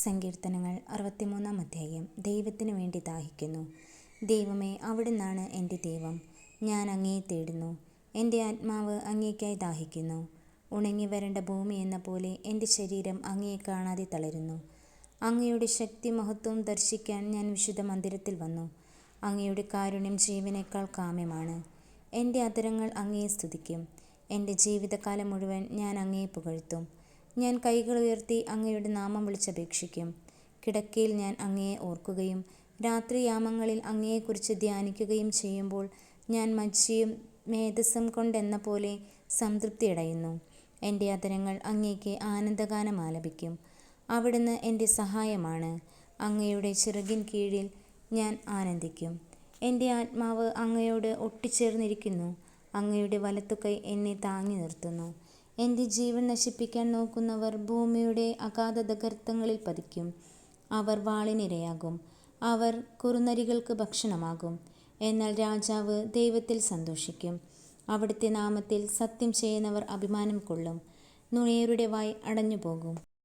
സങ്കീർത്തനങ്ങൾ 63 അധ്യായം. ദൈവത്തിനു വേണ്ടി ദാഹിക്കുന്നു. ദൈവമേ, അവിടുന്നാണ് എൻ്റെ ദൈവം. ഞാൻ അങ്ങയെ തേടുന്നു. എൻ്റെ ആത്മാവ് അങ്ങേയ്ക്കായി ദാഹിക്കുന്നു. ഉണങ്ങി വരണ്ട ഭൂമി എന്ന പോലെ എൻ്റെ ശരീരം അങ്ങയെ കാണാതെ തളരുന്നു. അങ്ങയുടെ ശക്തി മഹത്വം ദർശിക്കാൻ ഞാൻ വിശുദ്ധ മന്ദിരത്തിൽ വന്നു. അങ്ങയുടെ കാരുണ്യം ജീവനേക്കാൾ കാമ്യമാണ്. എൻ്റെ അധരങ്ങൾ അങ്ങയെ സ്തുതിക്കും. എൻ്റെ ജീവിതകാലം മുഴുവൻ ഞാൻ അങ്ങയെ പുകഴ്ത്തും. ഞാൻ കൈകൾ ഉയർത്തി അങ്ങയുടെ നാമം വിളിച്ചപേക്ഷിക്കും. കിടക്കയിൽ ഞാൻ അങ്ങയെ ഓർക്കുകയും രാത്രിയാമങ്ങളിൽ അങ്ങയെക്കുറിച്ച് ധ്യാനിക്കുകയും ചെയ്യുമ്പോൾ ഞാൻ മജ്ജയും മേധസ്സും കൊണ്ടെന്ന പോലെ സംതൃപ്തിയടയുന്നു. എൻ്റെ അധരങ്ങൾ അങ്ങേക്ക് ആനന്ദഗാനം ആലപിക്കും. അവിടുന്ന് എൻ്റെ സഹായമാണ്. അങ്ങയുടെ ചിറകിൻ കീഴിൽ ഞാൻ ആനന്ദിക്കും. എൻ്റെ ആത്മാവ് അങ്ങയോട് ഒട്ടിച്ചേർന്നിരിക്കുന്നു. അങ്ങയുടെ വലത്തുകൈ എന്നെ താങ്ങി നിർത്തുന്നു. എൻ്റെ ജീവൻ നശിപ്പിക്കാൻ നോക്കുന്നവർ ഭൂമിയുടെ അഗാധഗർത്തങ്ങളിൽ പതിക്കും. അവർ വാളിനിരയാകും. അവർ കുറുനരികൾക്ക് ഭക്ഷണമാകും. എന്നാൽ രാജാവ് ദൈവത്തിൽ സന്തോഷിക്കും. അവിടുത്തെ നാമത്തിൽ സത്യം ചെയ്യുന്നവർ അഭിമാനം കൊള്ളും. നുണയരുടെ വായ് അടഞ്ഞുപോകും.